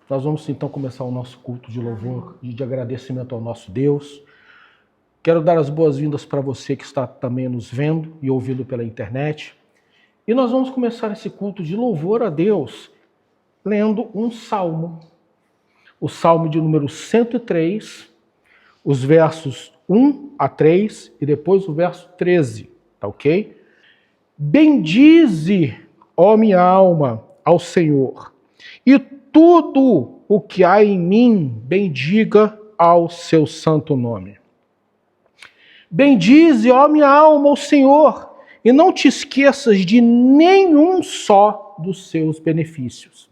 Nós vamos então começar o nosso culto de louvor e de agradecimento ao nosso Deus. Quero dar as boas-vindas para você que está também nos vendo e ouvindo pela internet. E nós vamos começar esse culto de louvor a Deus lendo um salmo. O salmo de número 103, os versos 1 a 3 e depois o verso 13, tá ok? Bendize, ó minha alma, ao Senhor, e tudo o que há em mim, bendiga ao seu santo nome. Bendize, ó minha alma, ao Senhor, e não te esqueças de nenhum só dos seus benefícios.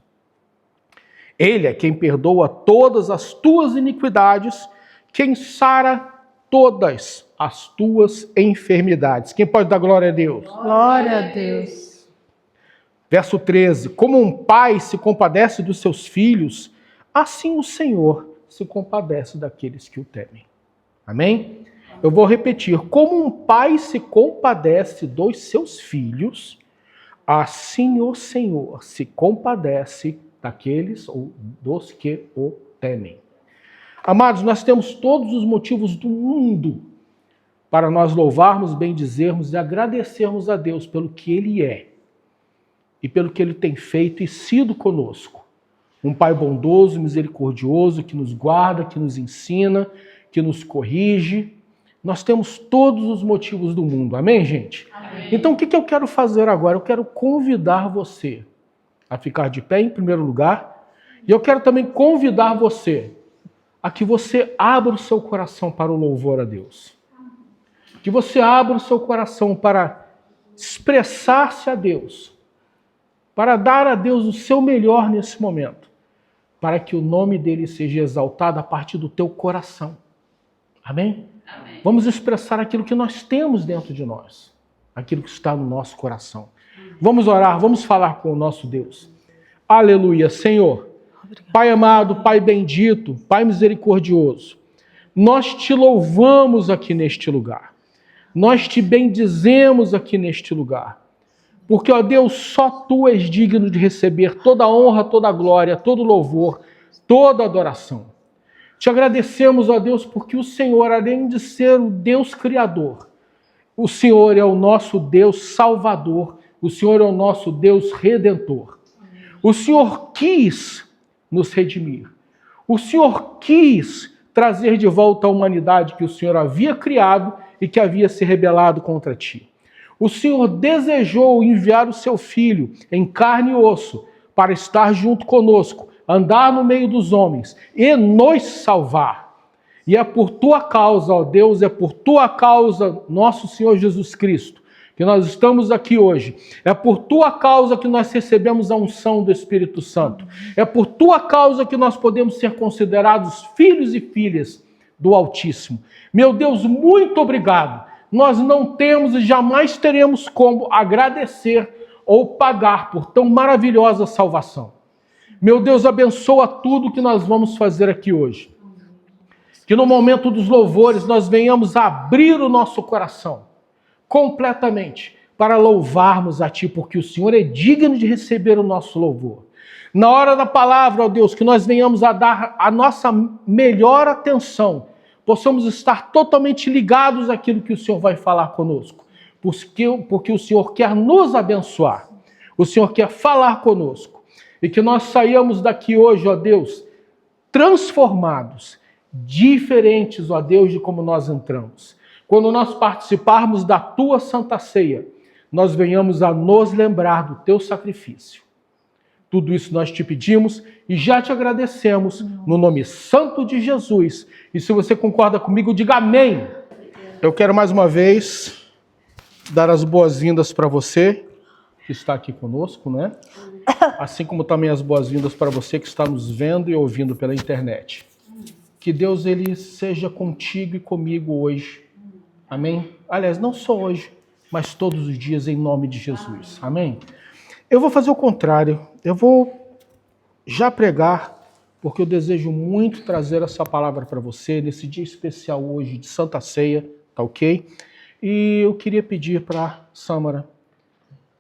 Ele é quem perdoa todas as tuas iniquidades, quem sara todas as tuas enfermidades. Quem pode dar glória a Deus? Glória a Deus. Verso 13. Como um pai se compadece dos seus filhos, assim o Senhor se compadece daqueles que o temem. Amém? Eu vou repetir. Como um pai se compadece dos seus filhos, assim o Senhor se compadece daqueles ou dos que o temem. Amados, nós temos todos os motivos do mundo para nós louvarmos, bendizermos e agradecermos a Deus pelo que Ele é e pelo que Ele tem feito e sido conosco. Um Pai bondoso, misericordioso, que nos guarda, que nos ensina, que nos corrige. Nós temos todos os motivos do mundo. Amém, gente? Amém. Então, o que eu quero fazer agora? Eu quero convidar você a ficar de pé, em primeiro lugar. E eu quero também convidar você a que você abra o seu coração para o louvor a Deus. Que você abra o seu coração para expressar-se a Deus. Para dar a Deus o seu melhor nesse momento. Para que o nome dele seja exaltado a partir do teu coração. Amém? Amém. Vamos expressar aquilo que nós temos dentro de nós. Aquilo que está no nosso coração. Vamos orar, vamos falar com o nosso Deus. Aleluia, Senhor. Pai amado, Pai bendito, Pai misericordioso. Nós te louvamos aqui neste lugar. Nós te bendizemos aqui neste lugar. Porque, ó Deus, só Tu és digno de receber toda a honra, toda a glória, todo o louvor, toda a adoração. Te agradecemos, ó Deus, porque o Senhor, além de ser o Deus Criador, o Senhor é o nosso Deus Salvador, o Senhor é o nosso Deus Redentor. O Senhor quis nos redimir. O Senhor quis trazer de volta a humanidade que o Senhor havia criado e que havia se rebelado contra Ti. O Senhor desejou enviar o Seu Filho em carne e osso para estar junto conosco, andar no meio dos homens e nos salvar. E é por Tua causa, ó Deus, é por Tua causa, nosso Senhor Jesus Cristo, que nós estamos aqui hoje. É por Tua causa que nós recebemos a unção do Espírito Santo. É por Tua causa que nós podemos ser considerados filhos e filhas do Altíssimo. Meu Deus, muito obrigado. Nós não temos e jamais teremos como agradecer ou pagar por tão maravilhosa salvação. Meu Deus, abençoa tudo que nós vamos fazer aqui hoje. Que no momento dos louvores nós venhamos a abrir o nosso coração completamente para louvarmos a Ti, porque o Senhor é digno de receber o nosso louvor. Na hora da palavra, ó Deus, que nós venhamos a dar a nossa melhor atenção, possamos estar totalmente ligados àquilo que o Senhor vai falar conosco, porque o Senhor quer nos abençoar, o Senhor quer falar conosco, e que nós saiamos daqui hoje, ó Deus, transformados, diferentes, ó Deus, de como nós entramos. Quando nós participarmos da Tua Santa Ceia, nós venhamos a nos lembrar do Teu sacrifício. Tudo isso nós te pedimos e já te agradecemos no nome santo de Jesus. E se você concorda comigo, diga amém. Eu quero mais uma vez dar as boas-vindas para você que está aqui conosco, né? Assim como também as boas-vindas para você que está nos vendo e ouvindo pela internet. Que Deus ele seja contigo e comigo hoje. Amém? Aliás, não só hoje, mas todos os dias em nome de Jesus. Amém? Eu vou fazer o contrário. Eu vou já pregar, porque eu desejo muito trazer essa palavra para você nesse dia especial hoje de Santa Ceia, tá ok? E eu queria pedir para Sâmara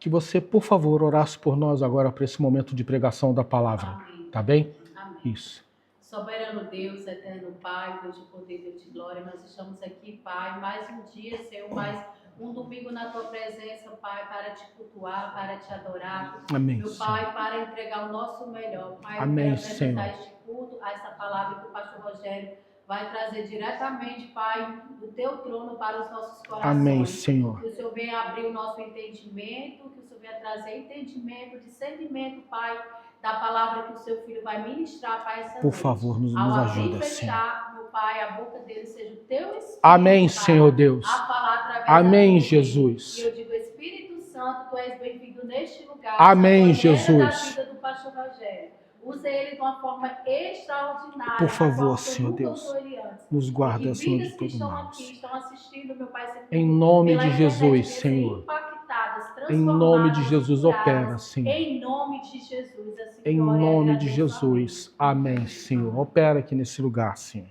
que você, por favor, orasse por nós agora para esse momento de pregação da palavra, tá bem? Amém. Isso. Soberano Deus, eterno Pai, Deus de poder, Deus de glória, nós estamos aqui, Pai, mais um dia, Senhor, mais um domingo na Tua presença, Pai, para Te cultuar, para Te adorar. Amém, meu Pai, para entregar o nosso melhor. Pai, amém, eu quero apresentar Senhor. este culto, a essa palavra que o pastor Rogério vai trazer diretamente, Pai, do Teu trono para os nossos corações. Amém, Senhor. Que o Senhor venha abrir o nosso entendimento, que o Senhor venha trazer entendimento, discernimento, Pai, da palavra que o Seu Filho vai ministrar, Pai, essa noite. Por favor, nos ajuda, Senhor. Meu Pai, a boca dele seja o Teu Espírito. Amém, Pai, Senhor Deus. a falar através Amém, da Jesus. E eu digo, Espírito Santo, Tu és bem-vindo neste lugar. Amém, Senhor, Jesus. da vida do pastor Rogério. Use ele de uma forma extraordinária. Por favor, Senhor Deus. Nos guarda, Senhor, de todo mal. Estão assistindo, meu Pai, em nome de Jesus, Senhor. Em nome de Jesus, opera, Senhor. Em nome de Jesus. Assim, em nome de Jesus. Amém, Senhor. Opera aqui nesse lugar, Senhor.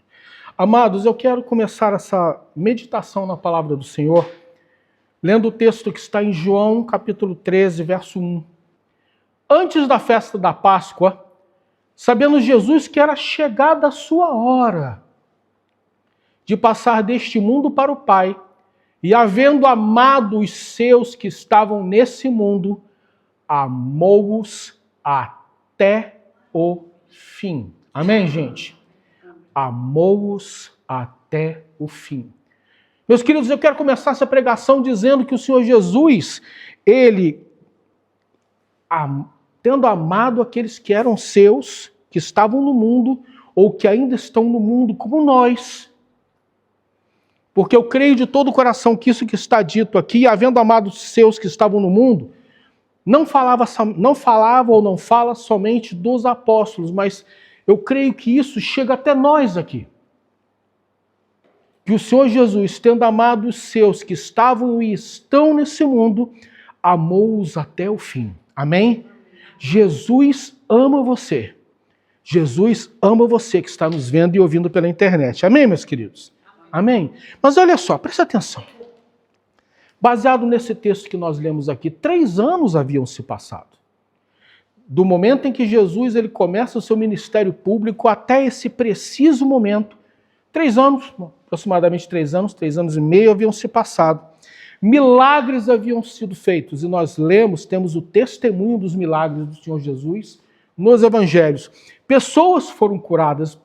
Amados, eu quero começar essa meditação na palavra do Senhor, lendo o texto que está em João, capítulo 13, verso 1. Antes da festa da Páscoa, sabendo Jesus que era chegada a sua hora de passar deste mundo para o Pai, e havendo amado os seus que estavam nesse mundo, amou-os até o fim. Amém, gente? Amou-os até o fim. Meus queridos, eu quero começar essa pregação dizendo que o Senhor Jesus, Ele, tendo amado aqueles que eram seus, que estavam no mundo, ou que ainda estão no mundo, como nós. Porque eu creio de todo o coração que isso que está dito aqui, havendo amado os seus que estavam no mundo, não falava ou não fala somente dos apóstolos, mas eu creio que isso chega até nós aqui. Que o Senhor Jesus, tendo amado os seus que estavam e estão nesse mundo, amou-os até o fim. Amém? Jesus ama você. Jesus ama você que está nos vendo e ouvindo pela internet. Amém, meus queridos? Amém? Mas olha só, presta atenção. Baseado nesse texto que nós lemos aqui, 3 anos haviam se passado. Do momento em que Jesus ele começa o seu ministério público até esse preciso momento, 3 anos, aproximadamente 3 anos e meio haviam se passado. Milagres haviam sido feitos e nós temos o testemunho dos milagres do Senhor Jesus nos evangelhos. Pessoas foram curadas,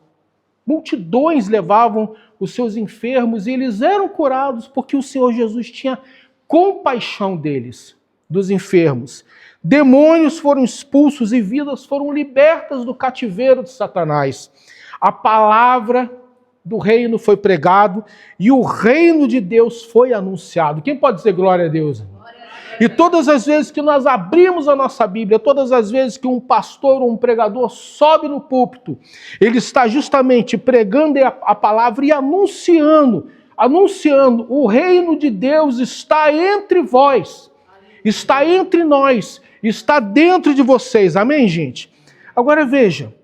multidões levavam os seus enfermos e eles eram curados porque o Senhor Jesus tinha compaixão deles, dos enfermos. Demônios foram expulsos e vidas foram libertas do cativeiro de Satanás. A palavra do reino foi pregado e o reino de Deus foi anunciado. Quem pode dizer glória a Deus? E todas as vezes que nós abrimos a nossa Bíblia, todas as vezes que um pastor ou um pregador sobe no púlpito, ele está justamente pregando a palavra e anunciando, o reino de Deus está entre vós, está entre nós, está dentro de vocês. Amém, gente? Agora veja,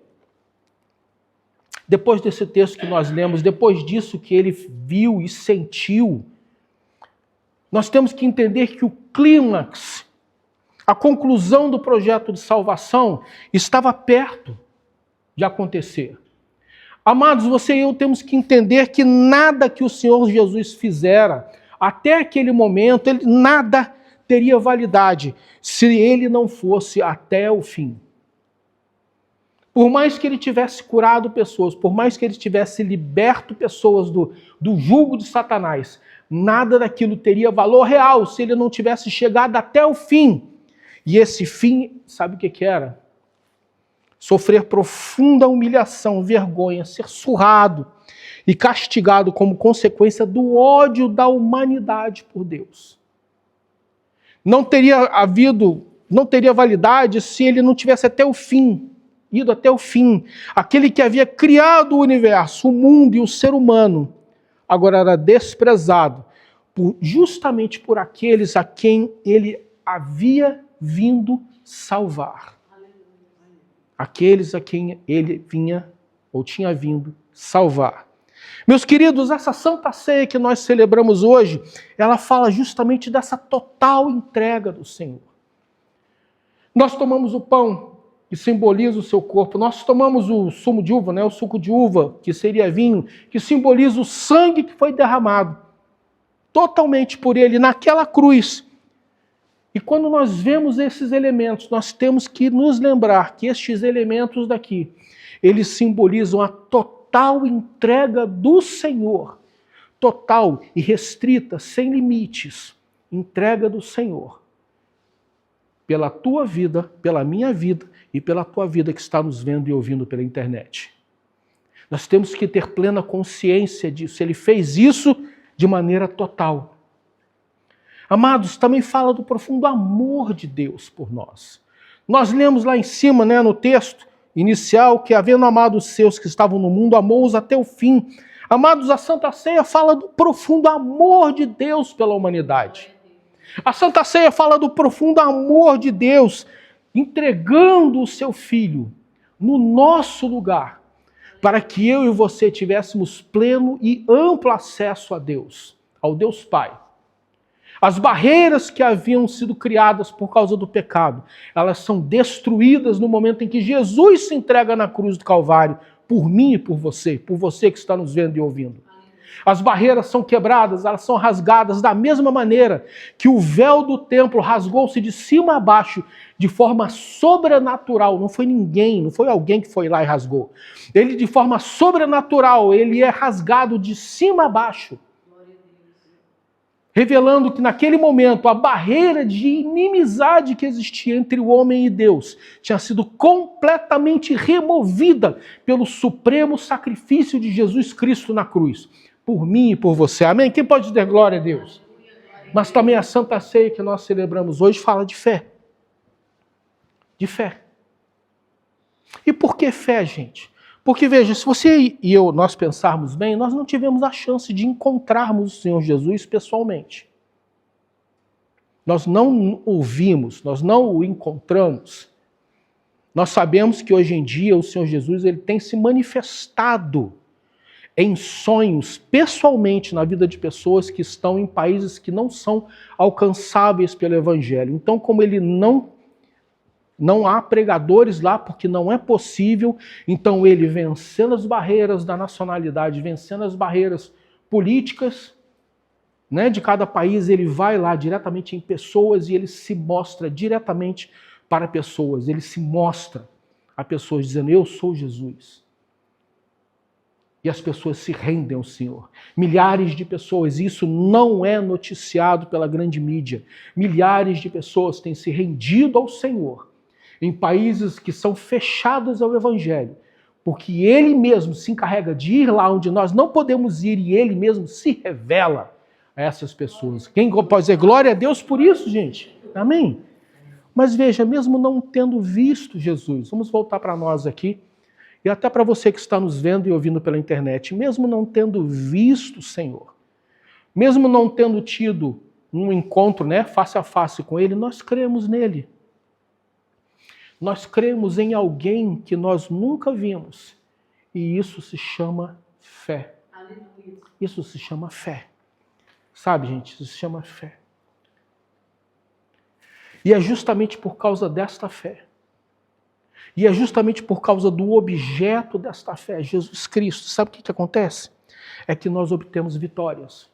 depois desse texto que nós lemos, depois disso que ele viu e sentiu, nós temos que entender que o clímax, a conclusão do projeto de salvação estava perto de acontecer. Amados, você e eu temos que entender que nada que o Senhor Jesus fizera até aquele momento, nada teria validade se ele não fosse até o fim. Por mais que ele tivesse curado pessoas, por mais que ele tivesse liberto pessoas do jugo de Satanás, nada daquilo teria valor real se ele não tivesse chegado até o fim. E esse fim, sabe o que era? Sofrer profunda humilhação, vergonha, ser surrado e castigado como consequência do ódio da humanidade por Deus. Não teria validade se ele não tivesse até o fim, ido até o fim. Aquele que havia criado o universo, o mundo e o ser humano, agora era desprezado justamente por aqueles a quem ele havia vindo salvar. Aqueles a quem ele vinha ou tinha vindo salvar. Meus queridos, essa Santa Ceia que nós celebramos hoje, ela fala justamente dessa total entrega do Senhor. Nós tomamos o pão que simboliza o seu corpo. Nós tomamos o sumo de uva, né? O suco de uva, que seria vinho, que simboliza o sangue que foi derramado totalmente por ele naquela cruz. E quando nós vemos esses elementos, nós temos que nos lembrar que estes elementos daqui, eles simbolizam a total entrega do Senhor, total e restrita, sem limites, entrega do Senhor, pela tua vida, pela minha vida e pela tua vida que está nos vendo e ouvindo pela internet. Nós temos que ter plena consciência disso. Ele fez isso de maneira total. Amados, também fala do profundo amor de Deus por nós. Nós lemos lá em cima, né, no texto inicial, que havendo amado os seus que estavam no mundo, amou-os até o fim. Amados, a Santa Ceia fala do profundo amor de Deus pela humanidade. A Santa Ceia fala do profundo amor de Deus, entregando o seu Filho no nosso lugar, para que eu e você tivéssemos pleno e amplo acesso a Deus, ao Deus Pai. As barreiras que haviam sido criadas por causa do pecado, elas são destruídas no momento em que Jesus se entrega na cruz do Calvário, por mim e por você que está nos vendo e ouvindo. As barreiras são quebradas, elas são rasgadas da mesma maneira que o véu do templo rasgou-se de cima a baixo de forma sobrenatural. Não foi ninguém, não foi alguém que foi lá e rasgou. Ele, de forma sobrenatural, ele é rasgado de cima a baixo, revelando que naquele momento a barreira de inimizade que existia entre o homem e Deus tinha sido completamente removida pelo supremo sacrifício de Jesus Cristo na cruz, por mim e por você. Amém? Quem pode dizer glória a Deus? Mas também a Santa Ceia que nós celebramos hoje fala de fé. De fé. E por que fé, gente? Porque, veja, se você e eu, nós pensarmos bem, nós não tivemos a chance de encontrarmos o Senhor Jesus pessoalmente. Nós não o vimos, nós não o encontramos. Nós sabemos que hoje em dia o Senhor Jesus ele tem se manifestado em sonhos, pessoalmente, na vida de pessoas que estão em países que não são alcançáveis pelo Evangelho. Então, como ele não há pregadores lá, porque não é possível, então ele, vencendo as barreiras da nacionalidade, vencendo as barreiras políticas, né, de cada país, ele vai lá diretamente em pessoas e ele se mostra diretamente para pessoas. Ele se mostra a pessoas dizendo, eu sou Jesus. E as pessoas se rendem ao Senhor. Milhares de pessoas, isso não é noticiado pela grande mídia. Milhares de pessoas têm se rendido ao Senhor em países que são fechados ao Evangelho, porque Ele mesmo se encarrega de ir lá onde nós não podemos ir e Ele mesmo se revela a essas pessoas. Quem pode dizer glória a Deus por isso, gente? Amém? Mas veja, mesmo não tendo visto Jesus, vamos voltar para nós aqui, e até para você que está nos vendo e ouvindo pela internet, mesmo não tendo visto o Senhor, mesmo não tendo tido um encontro, né, face a face com Ele, nós cremos nele. Nós cremos em alguém que nós nunca vimos. E isso se chama fé. Aleluia. Isso se chama fé. Sabe, gente, isso se chama fé. E é justamente por causa desta fé. E é justamente por causa do objeto desta fé, Jesus Cristo. Sabe o que acontece? É que nós obtemos vitórias.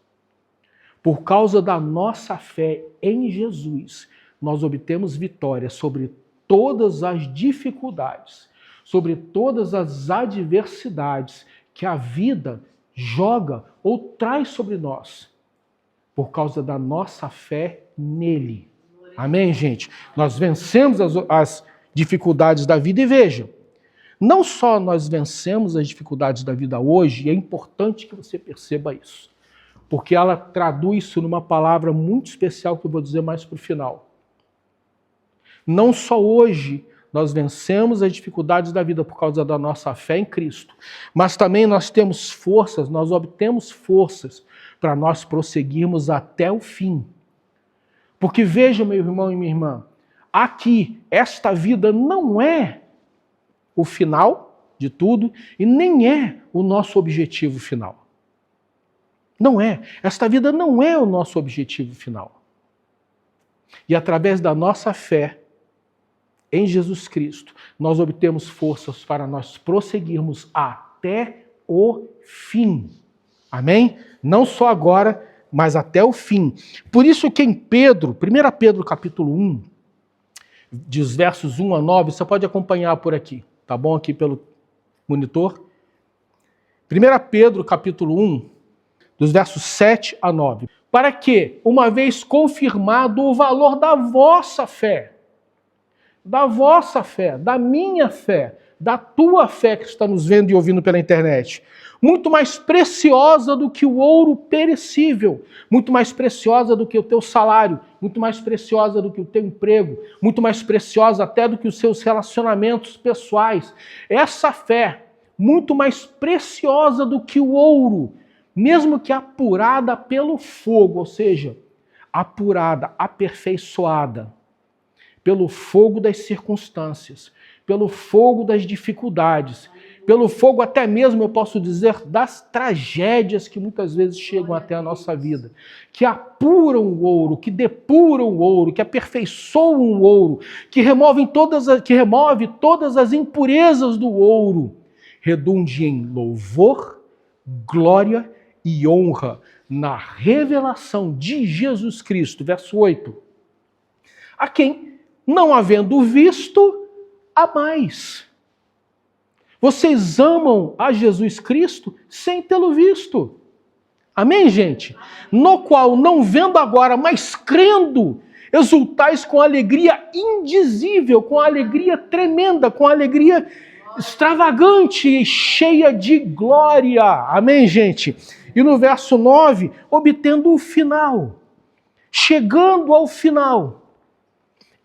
Por causa da nossa fé em Jesus, nós obtemos vitórias sobre todas as dificuldades, sobre todas as adversidades que a vida joga ou traz sobre nós, por causa da nossa fé nele. Amém, gente? Nós vencemos as dificuldades da vida e vejam, não só nós vencemos as dificuldades da vida hoje, e é importante que você perceba isso, porque ela traduz isso numa palavra muito especial que eu vou dizer mais para o final. Não só hoje nós vencemos as dificuldades da vida por causa da nossa fé em Cristo, mas também nós temos forças, nós obtemos forças para nós prosseguirmos até o fim. Porque veja, meu irmão e minha irmã, aqui, esta vida não é o final de tudo e nem é o nosso objetivo final. Não é. Esta vida não é o nosso objetivo final. E através da nossa fé, em Jesus Cristo, nós obtemos forças para nós prosseguirmos até o fim. Amém? Não só agora, mas até o fim. Por isso que em Pedro, 1 Pedro capítulo 1, dos versos 1 a 9, você pode acompanhar por aqui, tá bom? Aqui pelo monitor. 1 Pedro capítulo 1, dos versos 7 a 9. Para que, uma vez confirmado o valor da vossa fé, da minha fé, da tua fé que está nos vendo e ouvindo pela internet, muito mais preciosa do que o ouro perecível, muito mais preciosa do que o teu salário, muito mais preciosa do que o teu emprego, muito mais preciosa até do que os seus relacionamentos pessoais. Essa fé, muito mais preciosa do que o ouro, mesmo que apurada pelo fogo, ou seja, apurada, aperfeiçoada, pelo fogo das circunstâncias, pelo fogo das dificuldades, pelo fogo até mesmo, eu posso dizer, das tragédias que muitas vezes chegam até a nossa vida, que apuram o ouro, que depuram o ouro, que aperfeiçoam o ouro, que remove todas as impurezas do ouro, redunde em louvor, glória e honra na revelação de Jesus Cristo. Verso 8. A quem, não havendo visto, amais. Vocês amam a Jesus Cristo sem tê-lo visto. Amém, gente? No qual, não vendo agora, mas crendo, exultais com alegria indizível, com alegria tremenda, com alegria extravagante e cheia de glória. Amém, gente? E no verso 9, obtendo o final, chegando ao final.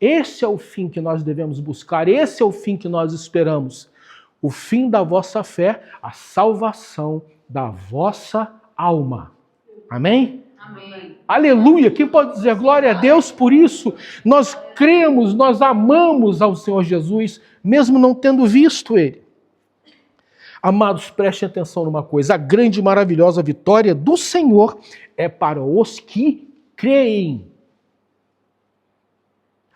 Esse é o fim que nós devemos buscar, esse é o fim que nós esperamos. O fim da vossa fé, a salvação da vossa alma. Amém? Amém. Aleluia! Quem pode dizer glória a Deus por isso? Nós cremos, nós amamos ao Senhor Jesus, mesmo não tendo visto Ele. Amados, prestem atenção numa coisa, a grande e maravilhosa vitória do Senhor é para os que creem.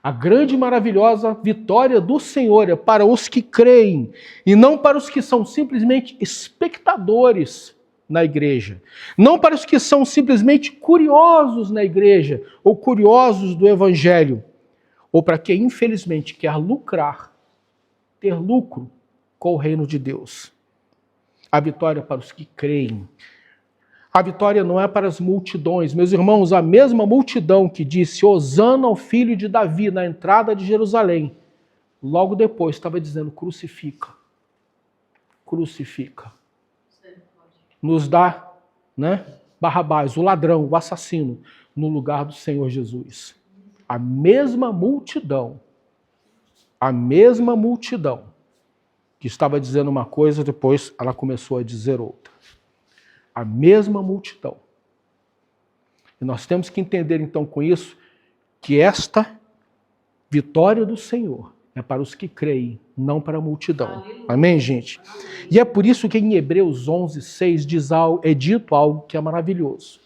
A grande e maravilhosa vitória do Senhor é para os que creem e não para os que são simplesmente espectadores na igreja. Não para os que são simplesmente curiosos na igreja ou curiosos do evangelho. Ou para quem infelizmente quer lucrar, ter lucro com o reino de Deus. A vitória é para os que creem. A vitória não é para as multidões. Meus irmãos, a mesma multidão que disse Hosana ao filho de Davi na entrada de Jerusalém, logo depois estava dizendo crucifica. Crucifica. Nos dá, Barrabás, o ladrão, o assassino, no lugar do Senhor Jesus. A mesma multidão que estava dizendo uma coisa, depois ela começou a dizer outra. A mesma multidão. E nós temos que entender então com isso que esta vitória do Senhor é para os que creem, não para a multidão. Amém, gente? E é por isso que em Hebreus 11:6 é dito algo que é maravilhoso.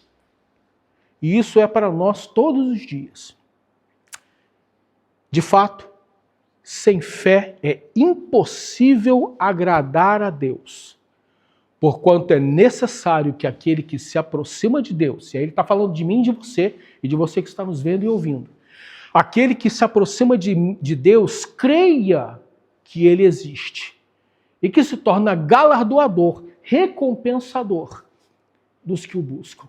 E isso é para nós todos os dias. De fato, sem fé é impossível agradar a Deus. Porquanto é necessário que aquele que se aproxima de Deus, e aí ele está falando de mim e de você que está nos vendo e ouvindo, aquele que se aproxima de Deus, creia que ele existe e que se torna galardoador, recompensador dos que o buscam.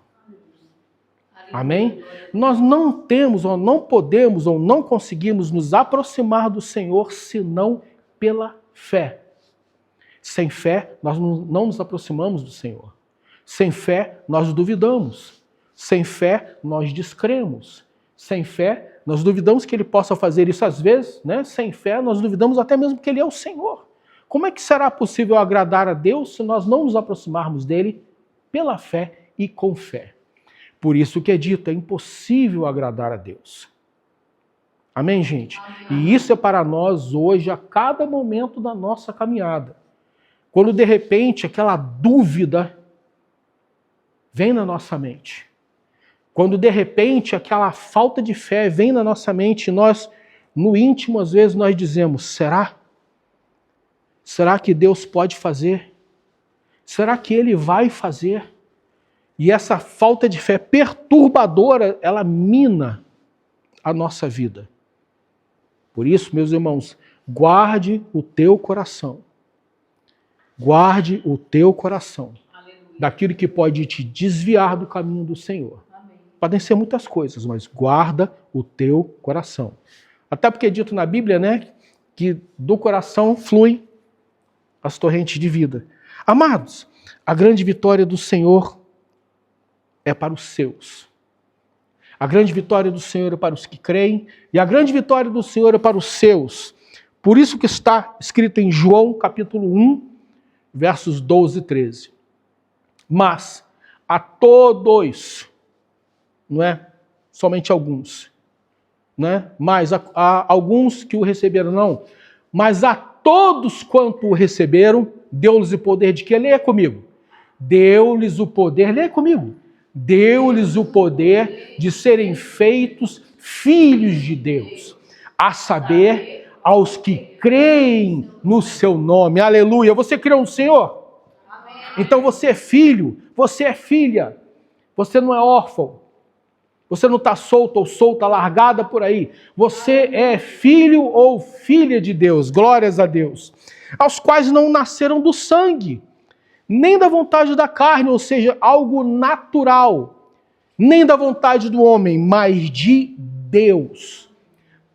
Amém? Nós não temos, ou não podemos, ou não conseguimos nos aproximar do Senhor senão pela fé. Sem fé, nós não nos aproximamos do Senhor. Sem fé, nós duvidamos. Sem fé, nós descremos. Sem fé, nós duvidamos que Ele possa fazer isso às vezes, Sem fé, nós duvidamos até mesmo que Ele é o Senhor. Como é que será possível agradar a Deus se nós não nos aproximarmos dEle pela fé e com fé? Por isso que é dito, é impossível agradar a Deus. Amém, gente? Amém. E isso é para nós hoje, a cada momento da nossa caminhada. Quando de repente aquela dúvida vem na nossa mente. Quando de repente aquela falta de fé vem na nossa mente e nós no íntimo, às vezes nós dizemos, será? Será que Deus pode fazer? Será que Ele vai fazer? E essa falta de fé perturbadora, ela mina a nossa vida. Por isso, meus irmãos, guarde o teu coração. Guarde o teu coração. Aleluia. Daquilo que pode te desviar do caminho do Senhor. Amém. Podem ser muitas coisas, mas guarda o teu coração. Até porque é dito na Bíblia, né, que do coração flui as torrentes de vida. Amados, a grande vitória do Senhor é para os seus. A grande vitória do Senhor é para os que creem, e a grande vitória do Senhor é para os seus. Por isso que está escrito em João, capítulo 1, versos 12 e 13. Mas a todos, não é somente alguns, não é? Mas a alguns que o receberam, não. Mas a todos quanto o receberam, deu-lhes o poder de que? Leia comigo. Deu-lhes o poder, leia comigo. Deu-lhes o poder de serem feitos filhos de Deus, a saber, aos que creem no seu nome. Aleluia. Você crê no Senhor? Amém. Então você é filho, você é filha. Você não é órfão. Você não está solto ou solta, largada por aí. Você é filho ou filha de Deus. Glórias a Deus. Aos quais não nasceram do sangue, nem da vontade da carne, ou seja, algo natural, nem da vontade do homem, mas de Deus.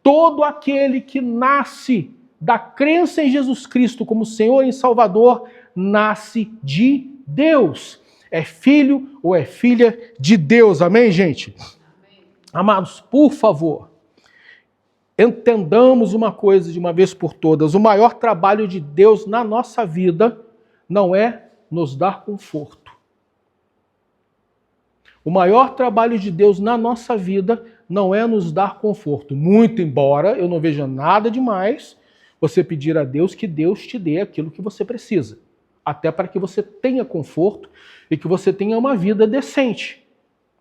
Todo aquele que nasce da crença em Jesus Cristo como Senhor e Salvador, nasce de Deus. É filho ou é filha de Deus. Amém, gente? Amém. Amados, por favor, entendamos uma coisa de uma vez por todas. O maior trabalho de Deus na nossa vida não é nos dar conforto. O maior trabalho de Deus na nossa vida não é nos dar conforto. Muito embora eu não veja nada demais você pedir a Deus que Deus te dê aquilo que você precisa. Até para que você tenha conforto e que você tenha uma vida decente.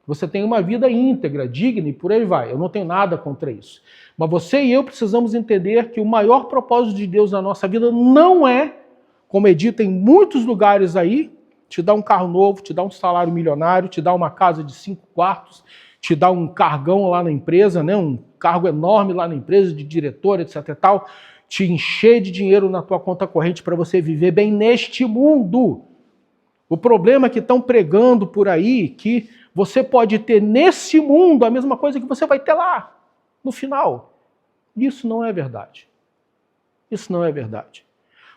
Você tenha uma vida íntegra, digna e por aí vai. Eu não tenho nada contra isso. Mas você e eu precisamos entender que o maior propósito de Deus na nossa vida não é, como é dito em muitos lugares aí, te dar um carro novo, te dar um salário milionário, te dar uma casa de 5 quartos, te dar um cargão lá na empresa, né? Um cargo enorme lá na empresa, de diretor, etc e tal, te encher de dinheiro na tua conta corrente para você viver bem neste mundo. O problema é que estão pregando por aí que você pode ter nesse mundo a mesma coisa que você vai ter lá, no final. Isso não é verdade. Isso não é verdade.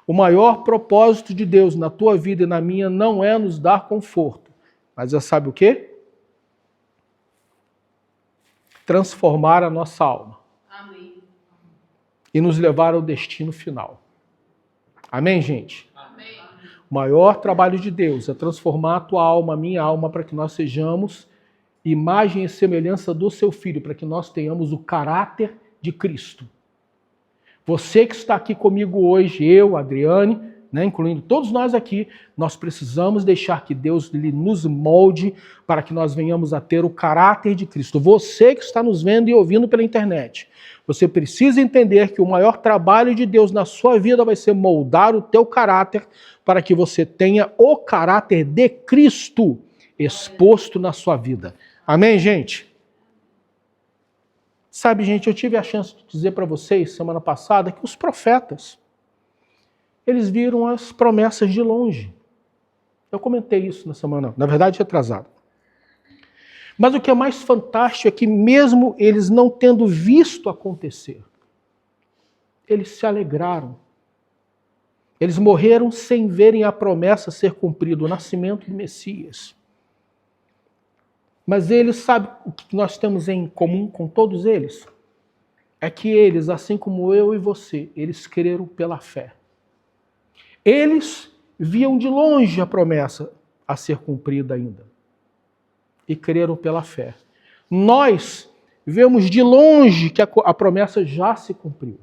O maior propósito de Deus na tua vida e na minha não é nos dar conforto, mas é, sabe o quê? Transformar a nossa alma. Amém. E nos levar ao destino final. Amém, gente? Amém. O maior trabalho de Deus é transformar a tua alma, a minha alma, para que nós sejamos imagem e semelhança do seu Filho, para que nós tenhamos o caráter de Cristo. Você que está aqui comigo hoje, eu, Adriane, né, incluindo todos nós aqui, nós precisamos deixar que Deus nos molde para que nós venhamos a ter o caráter de Cristo. Você que está nos vendo e ouvindo pela internet, você precisa entender que o maior trabalho de Deus na sua vida vai ser moldar o teu caráter para que você tenha o caráter de Cristo exposto na sua vida. Amém, gente? Sabe, gente, eu tive a chance de dizer para vocês semana passada que os profetas, eles viram as promessas de longe. Eu comentei isso na verdade, retrasado. Mas o que é mais fantástico é que mesmo eles não tendo visto acontecer, eles se alegraram. Eles morreram sem verem a promessa ser cumprida, o nascimento do Messias. Mas eles, sabe o que nós temos em comum com todos eles? É que eles, assim como eu e você, eles creram pela fé. Eles viam de longe a promessa a ser cumprida ainda. E creram pela fé. Nós vemos de longe que a promessa já se cumpriu.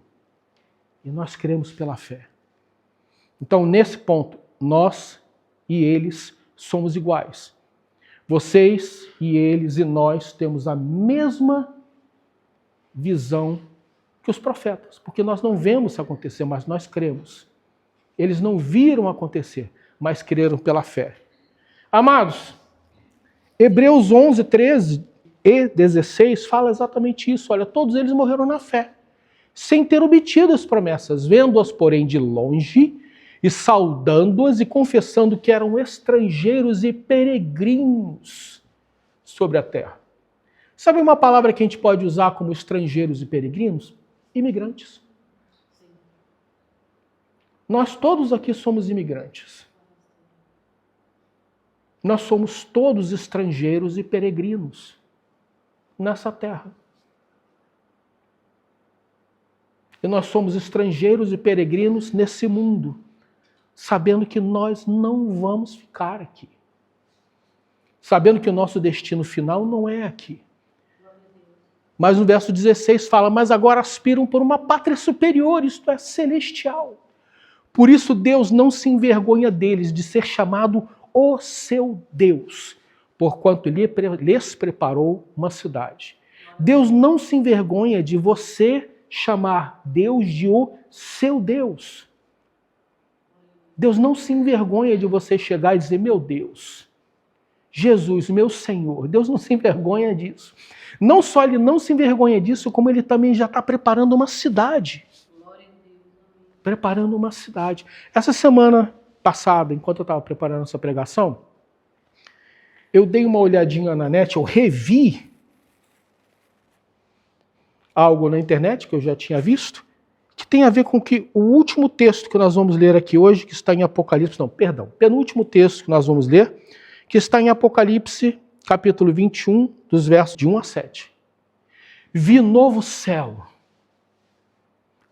E nós cremos pela fé. Então, nesse ponto, nós e eles somos iguais. Vocês e eles e nós temos a mesma visão que os profetas, porque nós não vemos isso acontecer, mas nós cremos. Eles não viram acontecer, mas creram pela fé. Amados, Hebreus 11, 13 e 16 fala exatamente isso. Olha, todos eles morreram na fé, sem ter obtido as promessas, vendo-as, porém, de longe, e saudando-as e confessando que eram estrangeiros e peregrinos sobre a terra. Sabe uma palavra que a gente pode usar como estrangeiros e peregrinos? Imigrantes. Nós todos aqui somos imigrantes. Nós somos todos estrangeiros e peregrinos nessa terra. E nós somos estrangeiros e peregrinos nesse mundo, sabendo que nós não vamos ficar aqui. Sabendo que o nosso destino final não é aqui. Mas no verso 16 fala, mas agora aspiram por uma pátria superior, isto é, celestial. Por isso Deus não se envergonha deles, de ser chamado o seu Deus, porquanto lhes preparou uma cidade. Deus não se envergonha de você chamar Deus de o seu Deus. Deus não se envergonha de você chegar e dizer, meu Deus, Jesus, meu Senhor. Deus não se envergonha disso. Não só Ele não se envergonha disso, como Ele também já está preparando uma cidade. Preparando uma cidade. Essa semana passada, enquanto eu estava preparando essa pregação, eu dei uma olhadinha na net, eu revi algo na internet que eu já tinha visto, que tem a ver com que o último texto que nós vamos ler aqui hoje, que está em Apocalipse, penúltimo texto que nós vamos ler, que está em Apocalipse, capítulo 21, dos versos de 1 a 7. Vi novo céu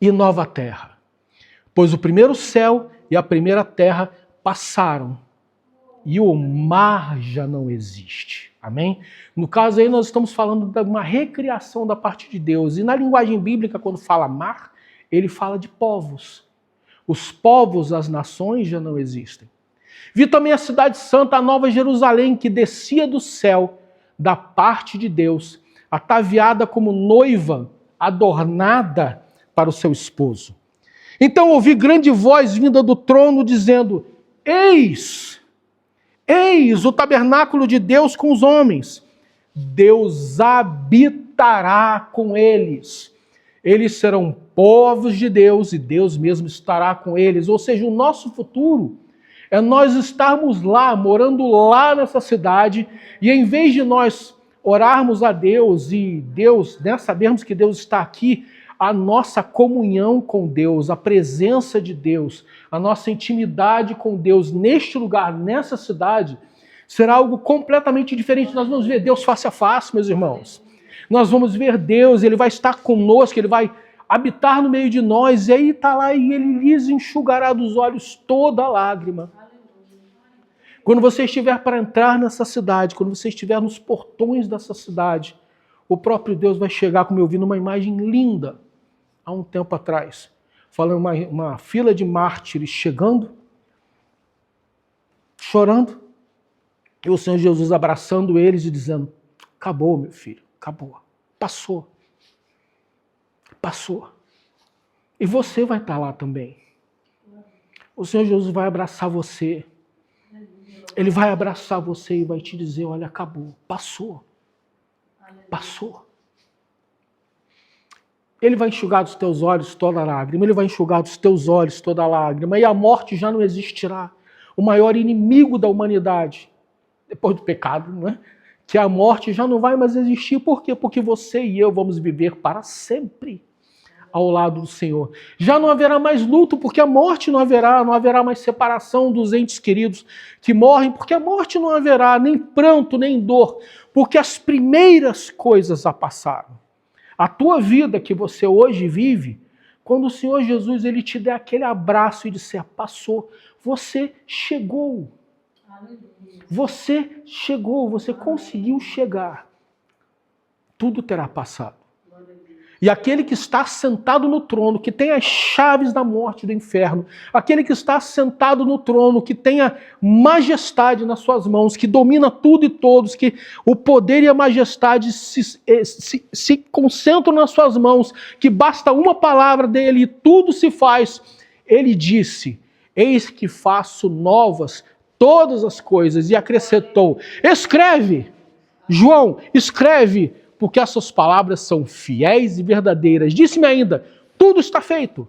e nova terra, pois o primeiro céu e a primeira terra passaram, e o mar já não existe. Amém? No caso aí nós estamos falando de uma recriação da parte de Deus. E na linguagem bíblica, quando fala mar, ele fala de povos. Os povos, as nações já não existem. Vi também a cidade santa, a nova Jerusalém, que descia do céu, da parte de Deus, ataviada como noiva, adornada para o seu esposo. Então ouvi grande voz vinda do trono, dizendo, Eis o tabernáculo de Deus com os homens. Deus habitará com eles. Eles serão povos de Deus e Deus mesmo estará com eles. Ou seja, o nosso futuro é nós estarmos lá, morando lá nessa cidade, e em vez de nós orarmos a Deus e Deus, né, sabermos que Deus está aqui, a nossa comunhão com Deus, a presença de Deus, a nossa intimidade com Deus neste lugar, nessa cidade, será algo completamente diferente. Nós vamos ver Deus face a face, meus irmãos. Nós vamos ver Deus, Ele vai estar conosco, Ele vai habitar no meio de nós, e aí está lá e Ele lhes enxugará dos olhos toda lágrima. Quando você estiver para entrar nessa cidade, quando você estiver nos portões dessa cidade, o próprio Deus vai chegar, como eu vi numa imagem linda, há um tempo atrás, falando uma fila de mártires chegando, chorando, e o Senhor Jesus abraçando eles e dizendo, acabou, meu filho, acabou, passou. E você vai estar lá também. O Senhor Jesus vai abraçar você. Ele vai abraçar você e vai te dizer, olha, acabou, passou. Ele vai enxugar dos teus olhos toda lágrima, Ele vai enxugar dos teus olhos toda lágrima, e a morte já não existirá. O maior inimigo da humanidade, depois do pecado, não é? Que a morte já não vai mais existir. Por quê? Porque você e eu vamos viver para sempre ao lado do Senhor. Já não haverá mais luto, porque a morte não haverá mais separação dos entes queridos que morrem, porque a morte não haverá, nem pranto, nem dor, porque as primeiras coisas já passaram. A tua vida que você hoje vive, quando o Senhor Jesus ele te der aquele abraço e disser, passou, você chegou. Você chegou, você conseguiu chegar. Tudo terá passado. E aquele que está sentado no trono, que tem as chaves da morte e do inferno, aquele que está sentado no trono, que tem a majestade nas suas mãos, que domina tudo e todos, que o poder e a majestade se concentram nas suas mãos, que basta uma palavra dele e tudo se faz. Ele disse: eis que faço novas todas as coisas, e acrescentou: escreve, João, escreve, porque essas palavras são fiéis e verdadeiras. Disse-me ainda: tudo está feito.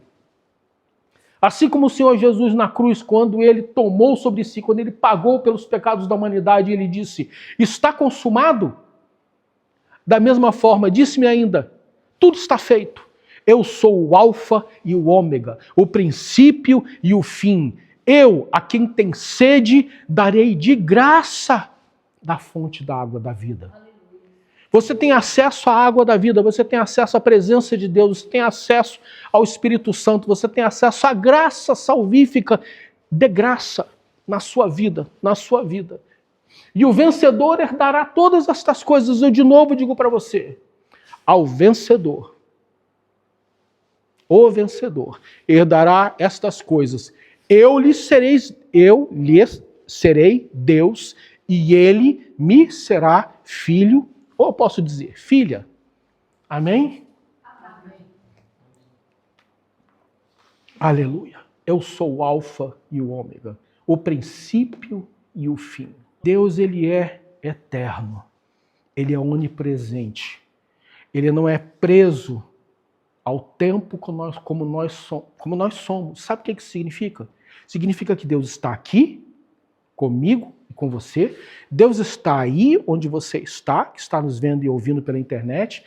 Assim como o Senhor Jesus na cruz, quando ele tomou sobre si, quando ele pagou pelos pecados da humanidade, ele disse: está consumado. Da mesma forma, disse-me ainda: tudo está feito. Eu sou o alfa e o ômega, o princípio e o fim. Eu, a quem tem sede, darei de graça da fonte da água da vida. Você tem acesso à água da vida, você tem acesso à presença de Deus, você tem acesso ao Espírito Santo, você tem acesso à graça salvífica, de graça na sua vida, E o vencedor herdará todas estas coisas. Eu de novo digo para você: ao vencedor, o vencedor herdará estas coisas. Eu lhes serei Deus e ele me será filho. Ou eu posso dizer, filha. Amém? Amém. Aleluia. Eu sou o alfa e o ômega, o princípio e o fim. Deus, ele é eterno. Ele é onipresente. Ele não é preso ao tempo como nós somos. Sabe o que isso significa? Significa que Deus está aqui, comigo e com você. Deus está aí onde você está, que está nos vendo e ouvindo pela internet.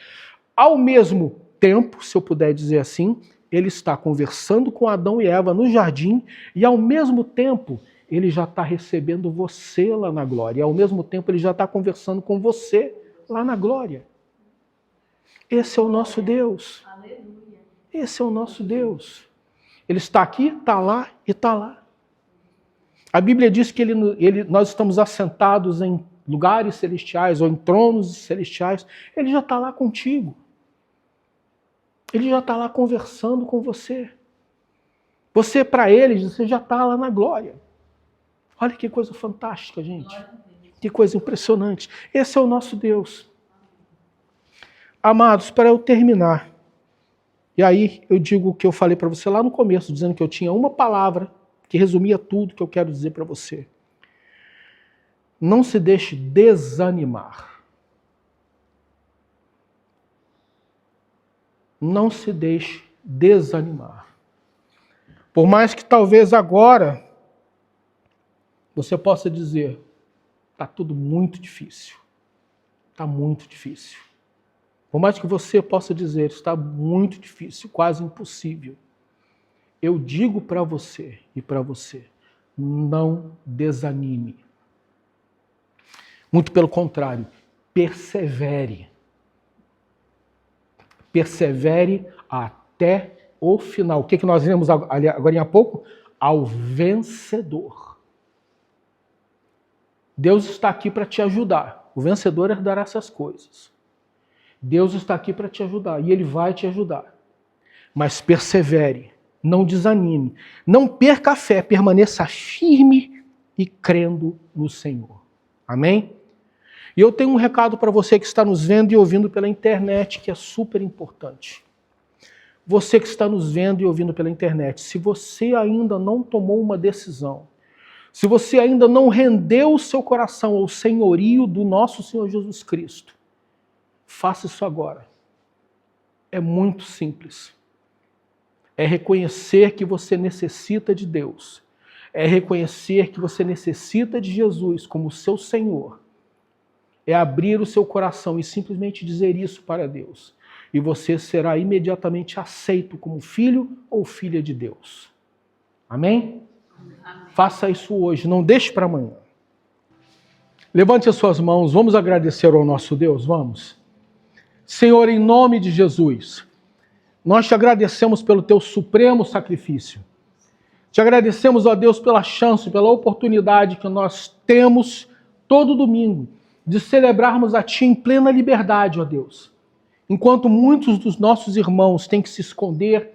Ao mesmo tempo, se eu puder dizer assim, ele está conversando com Adão e Eva no jardim e ao mesmo tempo ele já está recebendo você lá na glória. E ao mesmo tempo ele já está conversando com você lá na glória. Esse é o nosso Deus. Aleluia. Esse é o nosso Deus. Ele está aqui, está lá e está lá. A Bíblia diz que nós estamos assentados em lugares celestiais ou em tronos celestiais. Ele já está lá contigo. Ele já está lá conversando com você. Você, para ele, você já está lá na glória. Olha que coisa fantástica, gente. Que coisa impressionante. Esse é o nosso Deus. Amados, para eu terminar, e aí eu digo o que eu falei para você lá no começo, dizendo que eu tinha uma palavra que resumia tudo que eu quero dizer para você. Não se deixe desanimar. Não se deixe desanimar. Por mais que talvez agora você possa dizer: está tudo muito difícil. Está muito difícil. Por mais que você possa dizer: está muito difícil, quase impossível. Eu digo para você e para você: não desanime. Muito pelo contrário, persevere. Persevere até o final. O que nós vimos agora há pouco? Ao vencedor. Deus está aqui para te ajudar. O vencedor herdará essas coisas. Deus está aqui para te ajudar e Ele vai te ajudar. Mas persevere, não desanime, não perca a fé, permaneça firme e crendo no Senhor. Amém? E eu tenho um recado para você que está nos vendo e ouvindo pela internet, que é super importante. Você que está nos vendo e ouvindo pela internet, se você ainda não tomou uma decisão, se você ainda não rendeu o seu coração ao senhorio do nosso Senhor Jesus Cristo, faça isso agora. É muito simples. É reconhecer que você necessita de Deus. É reconhecer que você necessita de Jesus como seu Senhor. É abrir o seu coração e simplesmente dizer isso para Deus. E você será imediatamente aceito como filho ou filha de Deus. Amém? Amém. Faça isso hoje, não deixe para amanhã. Levante as suas mãos, vamos agradecer ao nosso Deus, vamos. Senhor, em nome de Jesus, nós te agradecemos pelo teu supremo sacrifício. Te agradecemos, ó Deus, pela chance, pela oportunidade que nós temos todo domingo de celebrarmos a Ti em plena liberdade, ó Deus. enquanto muitos dos nossos irmãos têm que se esconder,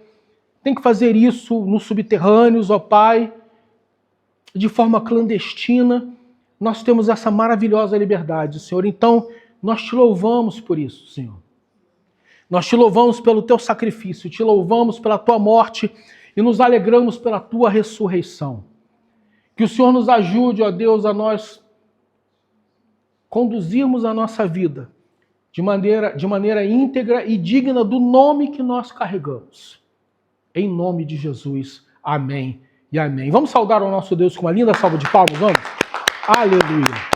têm que fazer isso nos subterrâneos, ó Pai, de forma clandestina, nós temos essa maravilhosa liberdade, Senhor. Então, nós te louvamos por isso, Senhor. Nós te louvamos pelo teu sacrifício, te louvamos pela tua morte e nos alegramos pela tua ressurreição. Que o Senhor nos ajude, ó Deus, a nós conduzirmos a nossa vida de maneira íntegra e digna do nome que nós carregamos. Em nome de Jesus. Amém e amém. Vamos saudar o nosso Deus com uma linda salva de palmas, vamos? Aleluia.